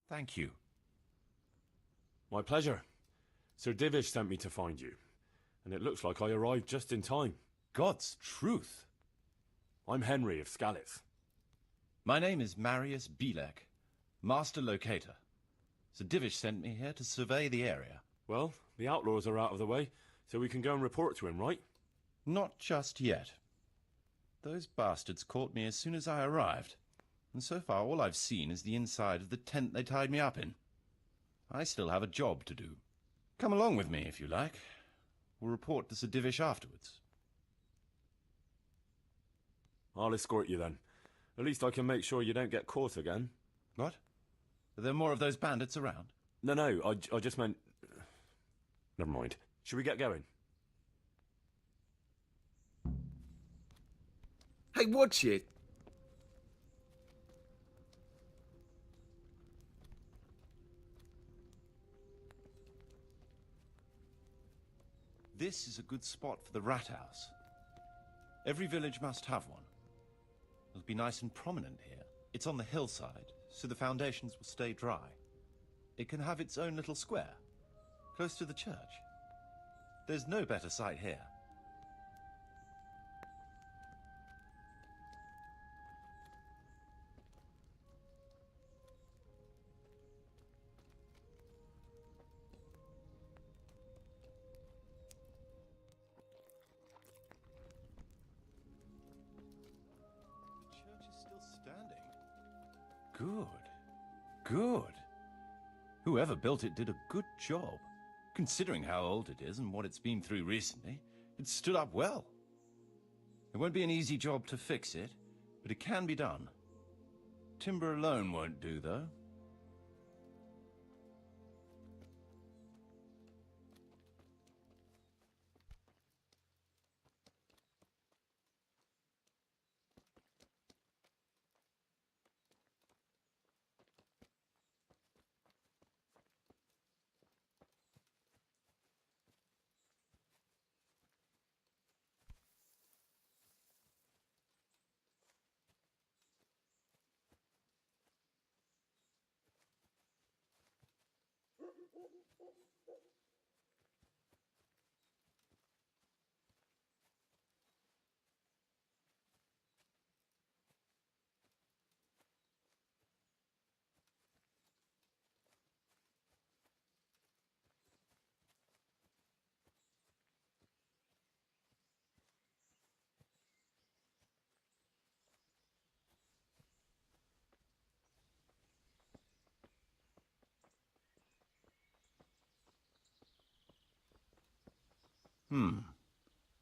Thank you. My pleasure. Sir Divish sent me to find you, and it looks like I arrived just in time. God's truth. I'm Henry of Scalitz. My name is Marius Bilek, Master Locator. Sir Divish sent me here to survey the area. Well, the outlaws are out of the way, so we can go and report to him, right? Not just yet. Those bastards caught me as soon as I arrived, and so far all I've seen is the inside of the tent they tied me up in. I still have a job to do. Come along with me, if you like. We'll report to Sir Divish afterwards. I'll escort you then. At least I can make sure you don't get caught again. What? Are there more of those bandits around? No, I just meant... Never mind. Should we get going? Hey, watch it! This is a good spot for the rat house. Every village must have one. It'll be nice and prominent here. It's on the hillside, so the foundations will stay dry. It can have its own little square, close to the church. There's no better site here. Good. Whoever built it did a good job. Considering how old it is and what it's been through recently, it stood up well. It won't be an easy job to fix it, but it can be done. Timber alone won't do, though.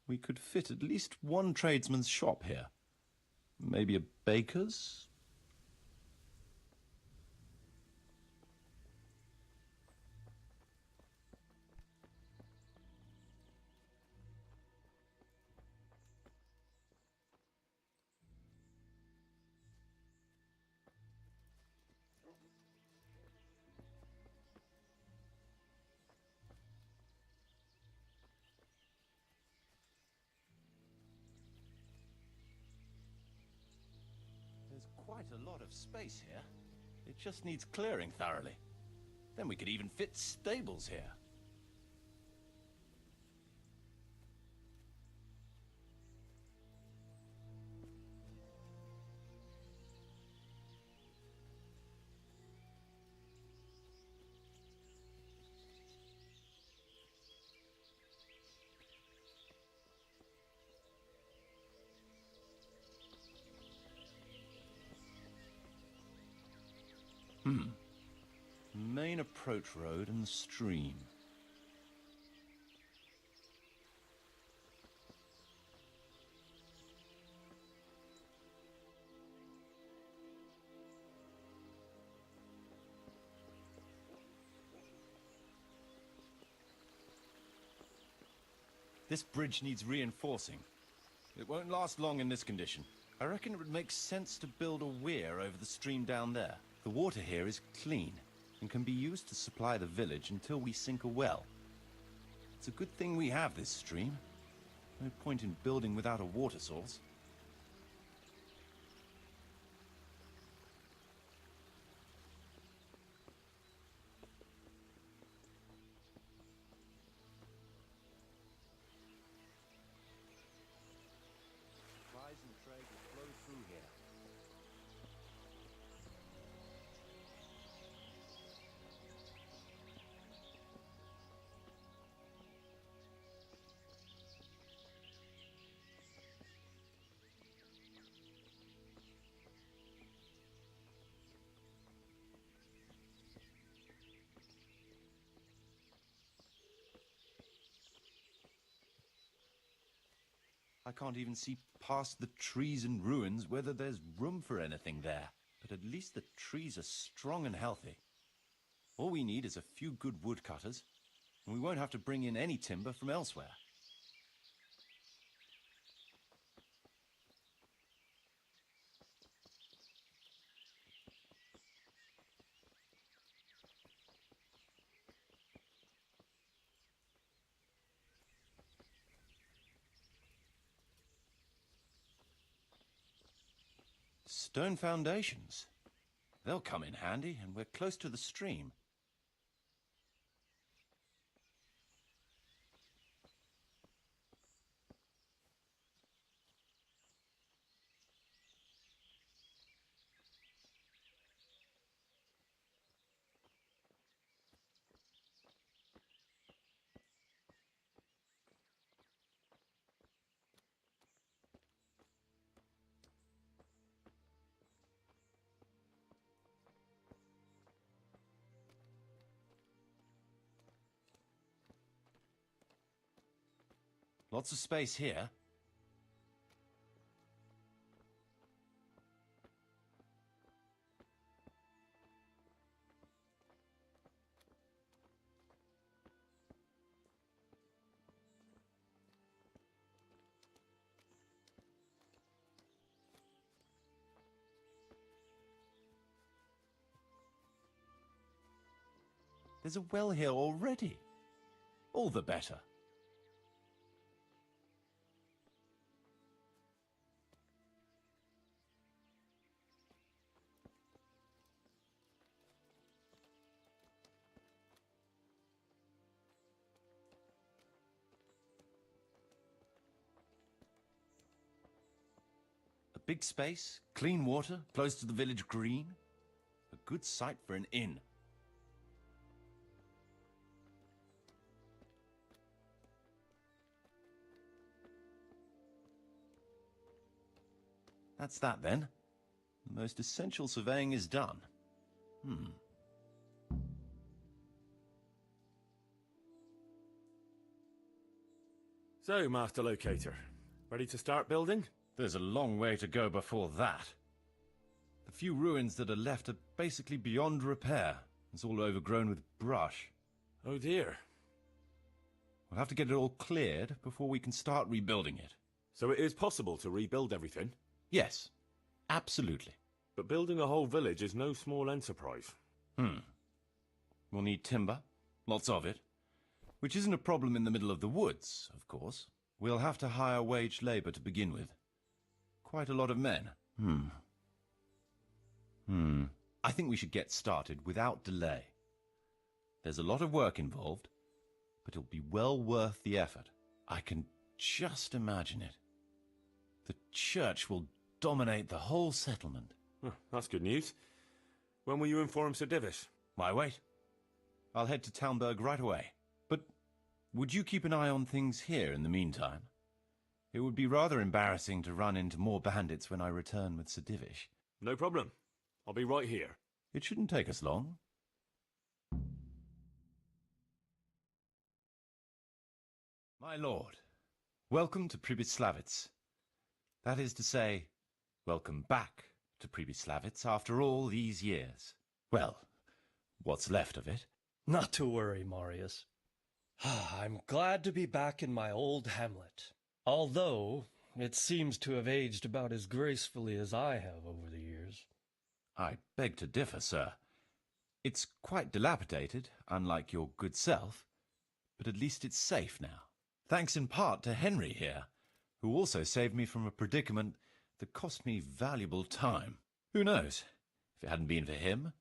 We could fit at least one tradesman's shop here. Maybe a baker's? There's quite a lot of space here. It just needs clearing thoroughly. Then we could even fit stables here. Main approach road and the stream. This bridge needs reinforcing. It won't last long in this condition. I reckon it would make sense to build a weir over the stream down there. The water here is clean and can be used to supply the village until we sink a well. It's a good thing we have this stream. No point in building without a water source. I can't even see past the trees and ruins whether there's room for anything there. But at least the trees are strong and healthy. All we need is a few good woodcutters, and we won't have to bring in any timber from elsewhere. Stone foundations. They'll come in handy, and we're close to the stream. Lots of space here. There's a well here already. All the better. A big space, clean water, close to the village green. A good site for an inn. That's that then. The most essential surveying is done. So, Master Locator, ready to start building? There's a long way to go before that. The few ruins that are left are basically beyond repair. It's all overgrown with brush. Oh dear. We'll have to get it all cleared before we can start rebuilding it. So it is possible to rebuild everything? Yes, absolutely. But building a whole village is no small enterprise. We'll need timber, lots of it, which isn't a problem in the middle of the woods, of course. We'll have to hire wage labor to begin with. Quite a lot of men. I think we should get started without delay. There's a lot of work involved, but it'll be well worth the effort. I can just imagine it. The church will dominate the whole settlement. That's good news. When will you inform Sir Divish? Why wait? I'll head to Talmberg right away. But would you keep an eye on things here in the meantime? It would be rather embarrassing to run into more bandits when I return with Sir Divish. No problem. I'll be right here. It shouldn't take us long. My lord, welcome to Pribyslavitz. That is to say, welcome back to Pribyslavitz after all these years. Well, what's left of it. Not to worry, Marius. I'm glad to be back in my old hamlet. Although, it seems to have aged about as gracefully as I have over the years. I beg to differ, sir. It's quite dilapidated, unlike your good self, but at least it's safe now. Thanks in part to Henry here, who also saved me from a predicament that cost me valuable time. Who knows? If it hadn't been for him,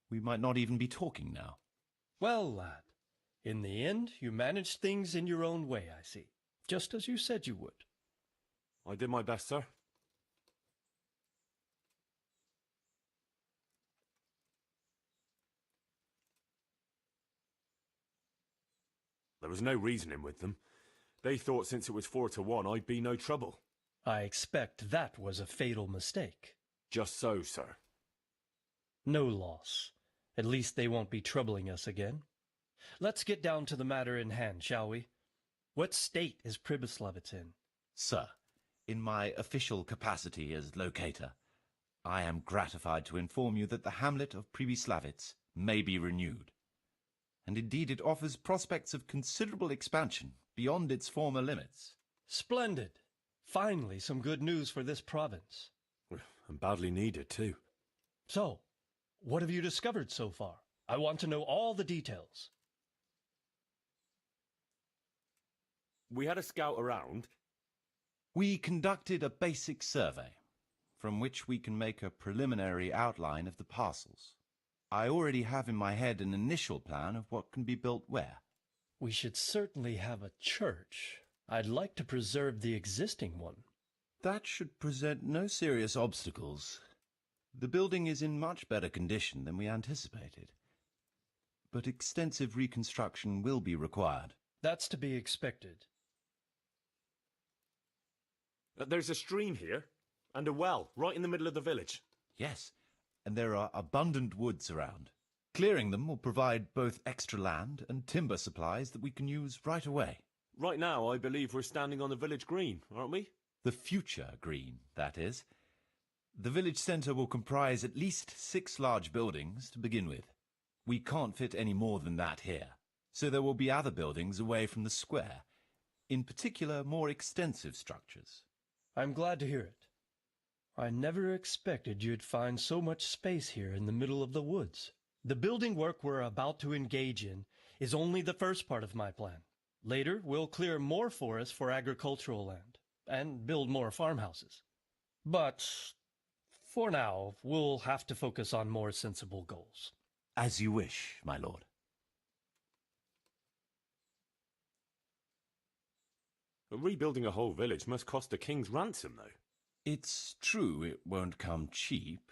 we might not even be talking now. Well, lad, in the end, you managed things in your own way, I see. Just as you said you would. I did my best, sir. There was no reasoning with them. They thought since it was 4-1, I'd be no trouble. I expect that was a fatal mistake. Just so, sir. No loss. At least they won't be troubling us again. Let's get down to the matter in hand, shall we? What state is Pribyslavitz in? Sir, In my official capacity as locator, I am gratified to inform you that the hamlet of Pribyslavitz may be renewed. And indeed it offers prospects of considerable expansion beyond its former limits. Splendid. Finally, some good news for this province. And badly needed, too. So, what have you discovered so far? I want to know all the details. We had a scout around. We conducted a basic survey, from which we can make a preliminary outline of the parcels. I already have in my head an initial plan of what can be built where. We should certainly have a church. I'd like to preserve the existing one. That should present no serious obstacles. The building is in much better condition than we anticipated. But extensive reconstruction will be required. That's to be expected. There's a stream here, and a well, right in the middle of the village. Yes, and there are abundant woods around. Clearing them will provide both extra land and timber supplies that we can use right away. Right now, I believe we're standing on the village green, aren't we? The future green, that is. The village centre will comprise at least 6 large buildings to begin with. We can't fit any more than that here, so there will be other buildings away from the square, in particular more extensive structures. I'm glad to hear it. I never expected you'd find so much space here in the middle of the woods. The building work we're about to engage in is only the first part of my plan. Later, we'll clear more forest for agricultural land and build more farmhouses. But for now, we'll have to focus on more sensible goals. As you wish, my lord. Rebuilding a whole village must cost a king's ransom, though. It's true it won't come cheap.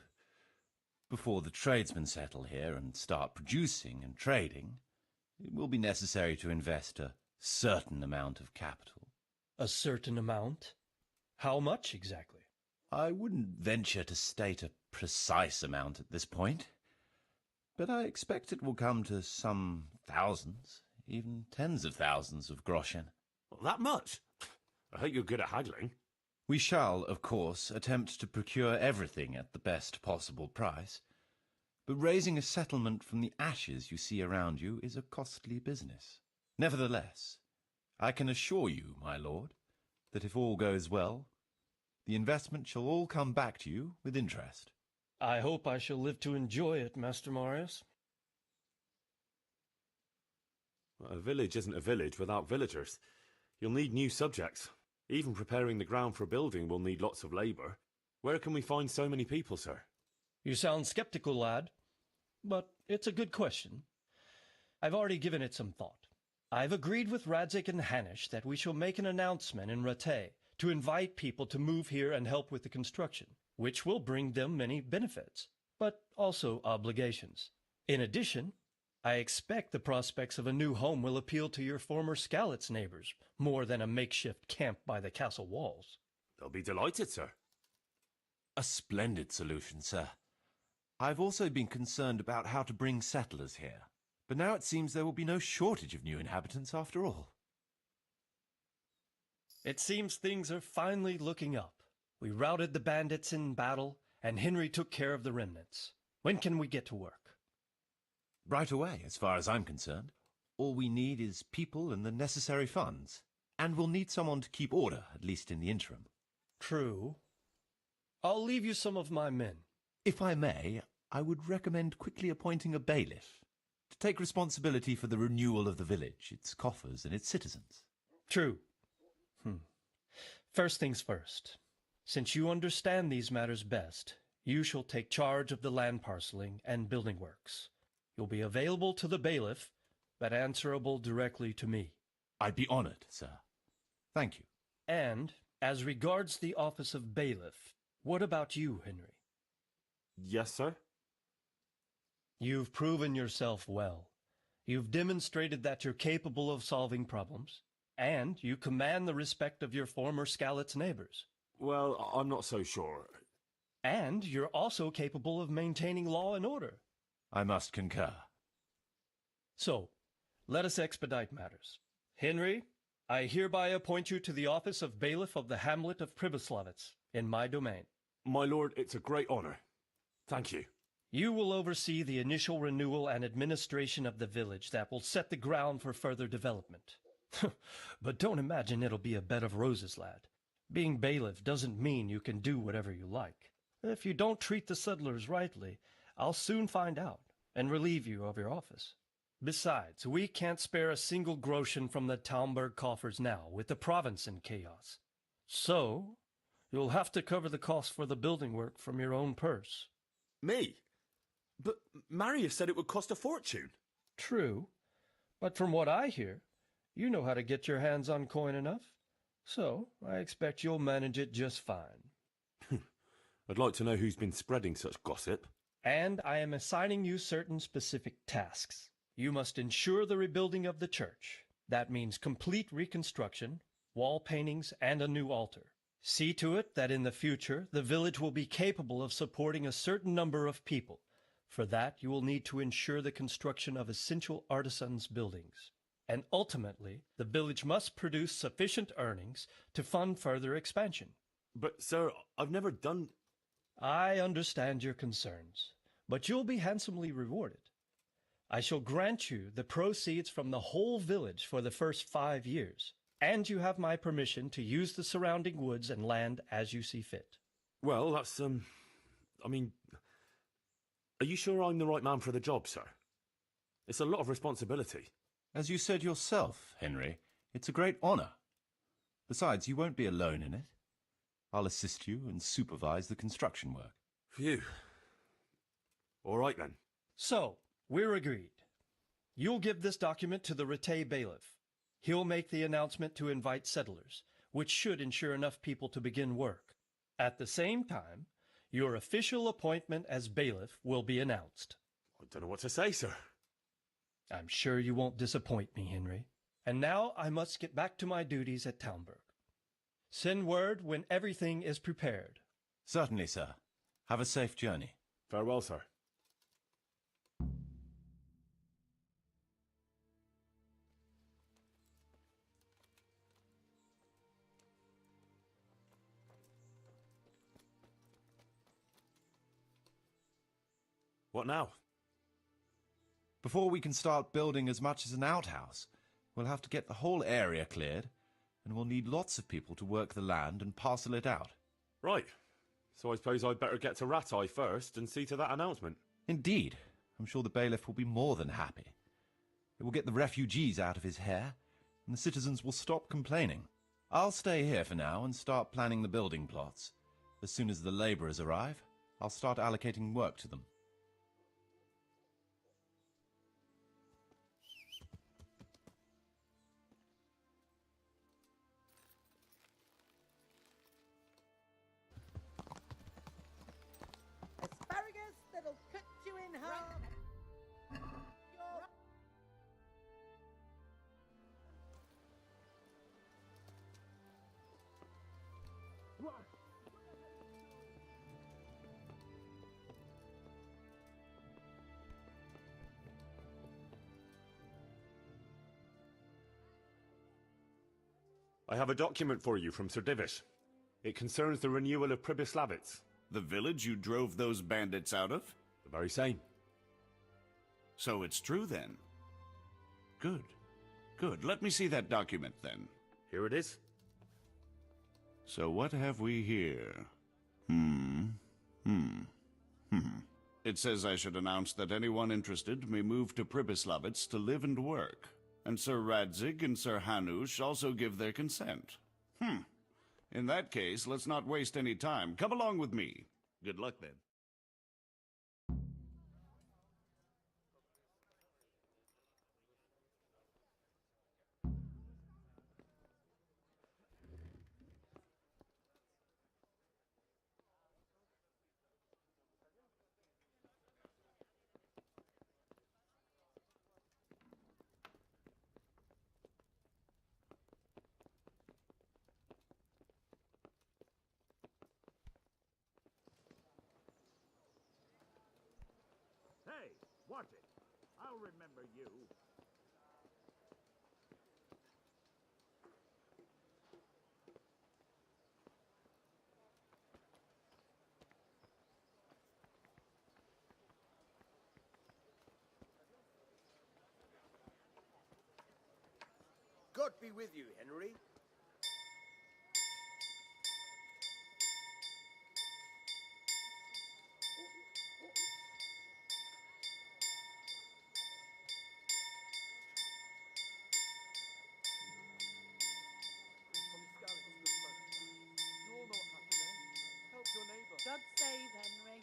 Before the tradesmen settle here and start producing and trading, it will be necessary to invest a certain amount of capital. A certain amount? How much exactly? I wouldn't venture to state a precise amount at this point, but I expect it will come to some thousands, even tens of thousands of groschen. That much? I hope you're good at haggling. We shall, of course, attempt to procure everything at the best possible price, but raising a settlement from the ashes you see around you is a costly business. Nevertheless, I can assure you, my lord, that if all goes well, the investment shall all come back to you with interest. I hope I shall live to enjoy it, Master Marius. A village isn't a village without villagers. You'll need new subjects. Even preparing the ground for building will need lots of labour. Where can we find so many people, sir? You sound skeptical, lad, but it's a good question. I've already given it some thought. I've agreed with Radzik and Hanish that we shall make an announcement in Rattay to invite people to move here and help with the construction, which will bring them many benefits, but also obligations. In addition, I expect the prospects of a new home will appeal to your former Skalitz neighbors more than a makeshift camp by the castle walls. They'll be delighted, sir. A splendid solution, sir. I've also been concerned about how to bring settlers here, but now it seems there will be no shortage of new inhabitants after all. It seems things are finally looking up. We routed the bandits in battle, and Henry took care of the remnants. When can we get to work? Right away, as far as I'm concerned. All we need is people and the necessary funds. And we'll need someone to keep order, at least in the interim. True. I'll leave you some of my men. If I may, I would recommend quickly appointing a bailiff to take responsibility for the renewal of the village, its coffers and its citizens. True. First things first. Since you understand these matters best, you shall take charge of the land parceling and building works. You'll be available to the bailiff, but answerable directly to me. I'd be honored, sir. Thank you. And, as regards the office of bailiff, what about you, Henry? Yes, sir? You've proven yourself well. You've demonstrated that you're capable of solving problems, and you command the respect of your former Skalitz neighbors. Well, I'm not so sure. And you're also capable of maintaining law and order. I must concur. So, let us expedite matters. Henry, I hereby appoint you to the office of Bailiff of the Hamlet of Pribyslavitz, in my domain. My lord, it's a great honor. Thank you. You will oversee the initial renewal and administration of the village that will set the ground for further development. But don't imagine it'll be a bed of roses, lad. Being bailiff doesn't mean you can do whatever you like. If you don't treat the settlers rightly, I'll soon find out and relieve you of your office. Besides, we can't spare a single groschen from the Talmberg coffers now, with the province in chaos. So, you'll have to cover the cost for the building work from your own purse. Me? But Marius said it would cost a fortune. True, but from what I hear, you know how to get your hands on coin enough. So, I expect you'll manage it just fine. I'd like to know who's been spreading such gossip. And I am assigning you certain specific tasks. You must ensure the rebuilding of the church. That means complete reconstruction, wall paintings, and a new altar. See to it that in the future, the village will be capable of supporting a certain number of people. For that, you will need to ensure the construction of essential artisans' buildings. And ultimately, the village must produce sufficient earnings to fund further expansion. But, sir, I've never done... I understand your concerns, but you'll be handsomely rewarded. I shall grant you the proceeds from the whole village for the first 5 years, and you have my permission to use the surrounding woods and land as you see fit. Well, that's, I mean... Are you sure I'm the right man for the job, sir? It's a lot of responsibility. As you said yourself, Henry, it's a great honor. Besides, you won't be alone in it. I'll assist you and supervise the construction work. Phew. All right, then. So, we're agreed. You'll give this document to the Rete bailiff. He'll make the announcement to invite settlers, which should ensure enough people to begin work. At the same time, your official appointment as bailiff will be announced. I don't know what to say, sir. I'm sure you won't disappoint me, Henry. And now I must get back to my duties at Talmberg. Send word when everything is prepared. Certainly, sir. Have a safe journey. Farewell, sir. What now? Before we can start building as much as an outhouse, we'll have to get the whole area cleared, and we'll need lots of people to work the land and parcel it out. Right. So I suppose I'd better get to Ratai first and see to that announcement. Indeed. I'm sure the bailiff will be more than happy. It will get the refugees out of his hair, and the citizens will stop complaining. I'll stay here for now and start planning the building plots. As soon as the labourers arrive, I'll start allocating work to them. Asparagus that'll cut you in half. I have a document for you from Sir Divish. It concerns the renewal of Pribyslavitz. The village you drove those bandits out of? The very same. So it's true then. Good. Good. Let me see that document then. Here it is. So what have we here? It says I should announce that anyone interested may move to Pribyslavitz to live and work. And Sir Radzig and Sir Hanush also give their consent. In that case, let's not waste any time. Come along with me. Good luck then. Hey, watch it. I'll remember you. God be with you, Henry. God save Henry.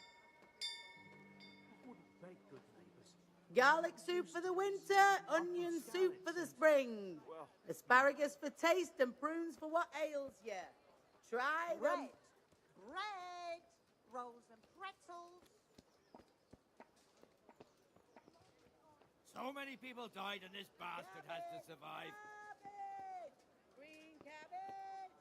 Wouldn't make good neighbours. Garlic soup for the winter, onion soup for the spring. Asparagus for taste and prunes for what ails you. Try them. Bread, rolls and pretzels. So many people died and this bastard has to survive. Cabbage! Green cabbage!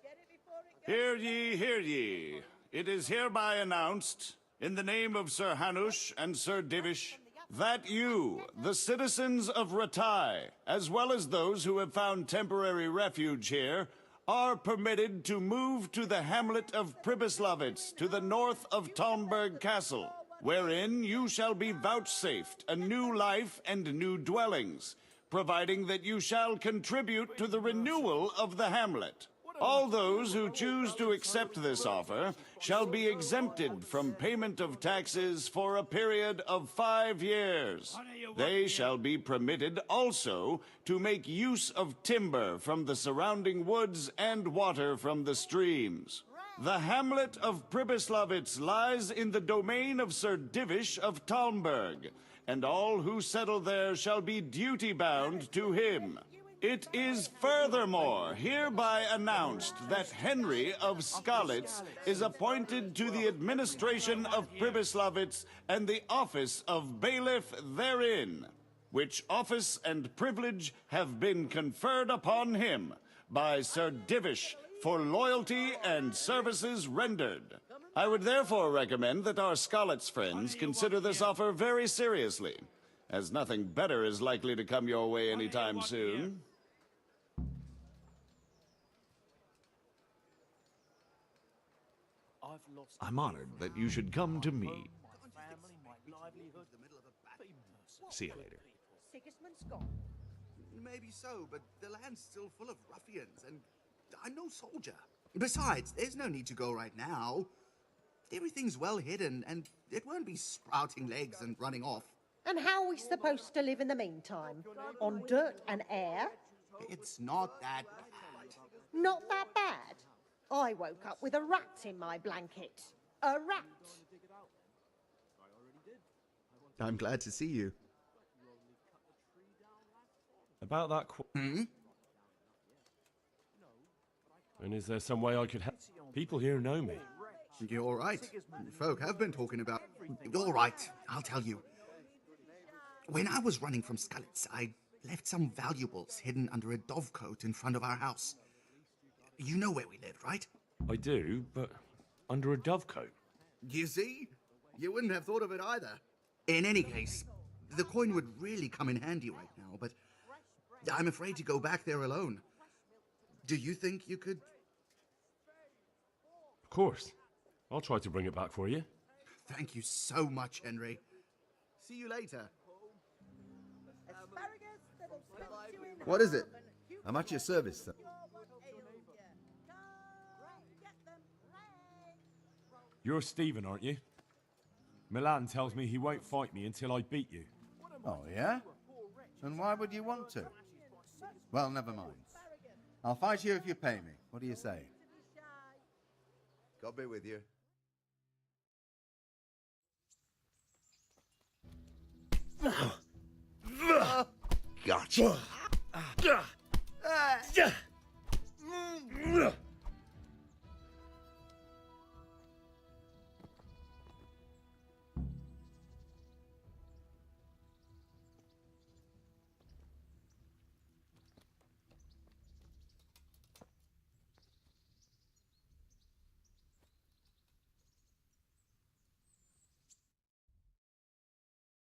Get it before it goes. Hear ye, hear ye. It is hereby announced, in the name of Sir Hanush and Sir Divish, that you, the citizens of Ratai, as well as those who have found temporary refuge here, are permitted to move to the hamlet of Pribyslavitz to the north of Talmberg Castle, wherein you shall be vouchsafed a new life and new dwellings, providing that you shall contribute to the renewal of the hamlet. All those who choose to accept this offer shall be exempted from payment of taxes for a period of 5 years. They shall be permitted also to make use of timber from the surrounding woods and water from the streams. The hamlet of Pribyslavitz lies in the domain of Sir Divish of Talmberg, and all who settle there shall be duty-bound to him. It is furthermore hereby announced that Henry of Skalitz is appointed to the administration of Pribyslavitz and the office of bailiff therein, which office and privilege have been conferred upon him by Sir Divish for loyalty and services rendered. I would therefore recommend that our Skalitz friends consider this offer very seriously, as nothing better is likely to come your way anytime soon. I'm honored that you should come to me. See you later. Sigismund's gone. Maybe so, but the land's still full of ruffians, and I'm no soldier. Besides, there's no need to go right now. Everything's well hidden, and it won't be sprouting legs and running off. And how are we supposed to live in the meantime? On dirt and air? It's not that bad. Not that bad. I woke up with a rat in my blanket. A rat. I'm glad to see you. About that And is there some way I could help? People here know me. You're right. Folk have been talking about... All right, I'll tell you. When I was running from Skalitz, I left some valuables hidden under a dovecote in front of our house. You know where we live, right? I do, but under a dovecote. You see? You wouldn't have thought of it either. In any case, the coin would really come in handy right now, but I'm afraid to go back there alone. Do you think you could... Of course. I'll try to bring it back for you. Thank you so much, Henry. See you later. Asparagus that'll cut you in What is it? half and I'm at your service, sir. cure what ails you. Come, get them. You're Stephen, aren't you? Milan tells me he won't fight me until I beat you. Oh, yeah? And why would you want to? Well, never mind. I'll fight you if you pay me. What do you say? God be with you. Gotcha.